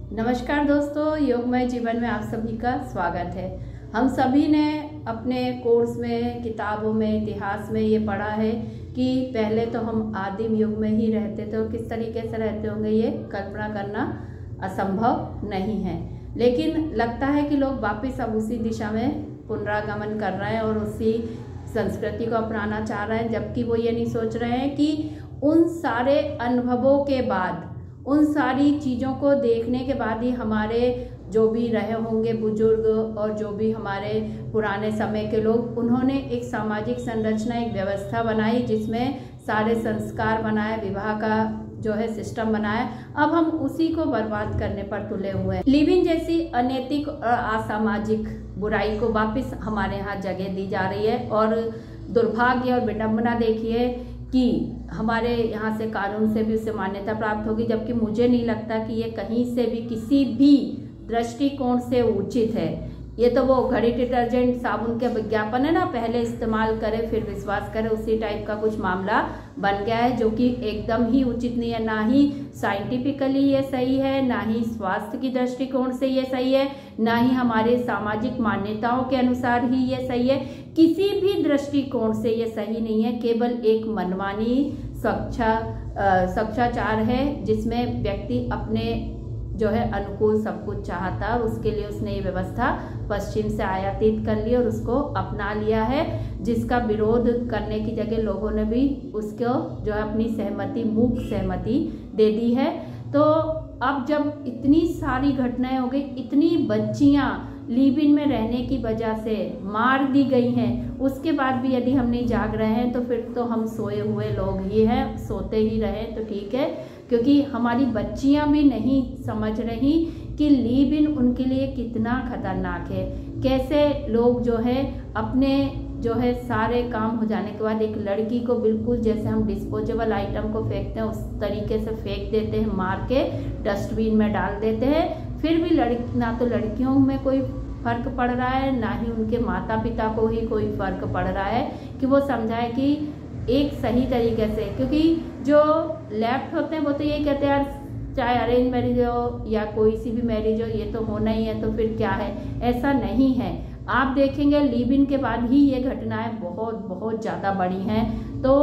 नमस्कार दोस्तों, योगमय जीवन में आप सभी का स्वागत है। हम सभी ने अपने कोर्स में, किताबों में, इतिहास में ये पढ़ा है कि पहले तो हम आदिम युग में ही रहते थे और किस तरीके से रहते होंगे ये कल्पना करना असंभव नहीं है। लेकिन लगता है कि लोग वापस अब उसी दिशा में पुनरागमन कर रहे हैं और उसी संस्कृति को अपनाना चाह रहे हैं, जबकि वो ये नहीं सोच रहे हैं कि उन सारे अनुभवों के बाद, उन सारी चीज़ों को देखने के बाद ही हमारे जो भी रहे होंगे बुजुर्ग और जो भी हमारे पुराने समय के लोग, उन्होंने एक सामाजिक संरचना, एक व्यवस्था बनाई जिसमें सारे संस्कार बनाए, विवाह का जो है सिस्टम बनाया। अब हम उसी को बर्बाद करने पर तुले हुए हैं। लिव इन जैसी अनैतिक और असामाजिक बुराई को वापस हमारे यहाँ जगह दी जा रही है और दुर्भाग्य और विडंबना देखिए कि हमारे यहाँ से कानून से भी उसे मान्यता प्राप्त होगी, जबकि मुझे नहीं लगता कि ये कहीं से भी किसी भी दृष्टिकोण से उचित है। ये तो वो घड़ी डिटर्जेंट साबुन के विज्ञापन है ना, पहले इस्तेमाल करें फिर विश्वास करें, उसी टाइप का कुछ मामला बन गया है, जो कि एकदम ही उचित नहीं है। ना ही साइंटिफिकली ये सही है, ना ही स्वास्थ्य की दृष्टिकोण से ये सही है, ना ही हमारे सामाजिक मान्यताओं के अनुसार ही ये सही है। किसी भी दृष्टिकोण से ये सही नहीं है। केवल एक मनमानी स्वेच्छाचार है जिसमें व्यक्ति अपने जो है अनुकूल सब कुछ चाहता है और उसके लिए उसने ये व्यवस्था पश्चिम से आयातित कर ली और उसको अपना लिया है, जिसका विरोध करने की जगह लोगों ने भी उसको जो है अपनी सहमति, मूक सहमति दे दी है। तो अब जब इतनी सारी घटनाएं हो गई, इतनी बच्चियां लिव इन में रहने की वजह से मार दी गई हैं, उसके बाद भी यदि हम नहीं जाग रहे हैं तो फिर तो हम सोए हुए लोग ही हैं। सोते ही रहें तो ठीक है, क्योंकि हमारी बच्चियां भी नहीं समझ रही कि लिव इन उनके लिए कितना खतरनाक है। कैसे लोग जो है अपने जो है सारे काम हो जाने के बाद एक लड़की को बिल्कुल जैसे हम डिस्पोजेबल आइटम को फेंकते हैं उस तरीके से फेंक देते हैं, मार के डस्टबिन में डाल देते हैं। फिर भी ना तो लड़कियों में कोई फर्क पड़ रहा है, ना ही उनके माता पिता को ही कोई फर्क पड़ रहा है कि वो समझाए कि एक सही तरीके से। क्योंकि जो लेफ्ट होते हैं वो तो ये कहते हैं यार चाहे अरेंज मैरिज हो या कोई सी भी मैरिज हो, ये तो होना ही है, तो फिर क्या है। ऐसा नहीं है। आप देखेंगे लिव इन के बाद ही ये घटनाएं बहुत बहुत ज़्यादा बढ़ी हैं। तो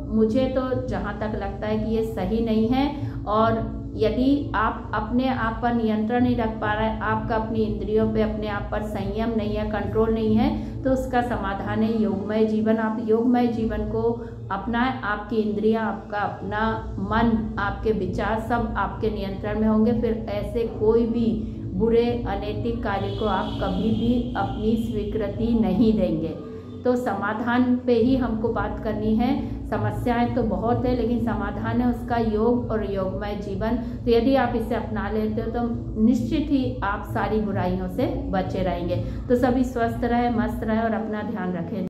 मुझे तो जहाँ तक लगता है कि ये सही नहीं है और यदि आप अपने आप पर नियंत्रण नहीं रख पा रहे हैं, आपका अपनी इंद्रियों पे अपने आप पर संयम नहीं है, कंट्रोल नहीं है, तो उसका समाधान है योगमय जीवन। आप योगमय जीवन को अपनाएं, आपकी इंद्रियां, आपका अपना मन, आपके विचार सब आपके नियंत्रण में होंगे। फिर ऐसे कोई भी बुरे अनैतिक कार्य को आप कभी भी अपनी स्वीकृति नहीं देंगे। तो समाधान पे ही हमको बात करनी है। समस्याएं तो बहुत है लेकिन समाधान है उसका योग और योगमय जीवन। तो यदि आप इसे अपना लेते हो तो निश्चित ही आप सारी बुराइयों से बचे रहेंगे। तो सभी स्वस्थ रहे, मस्त रहे और अपना ध्यान रखें।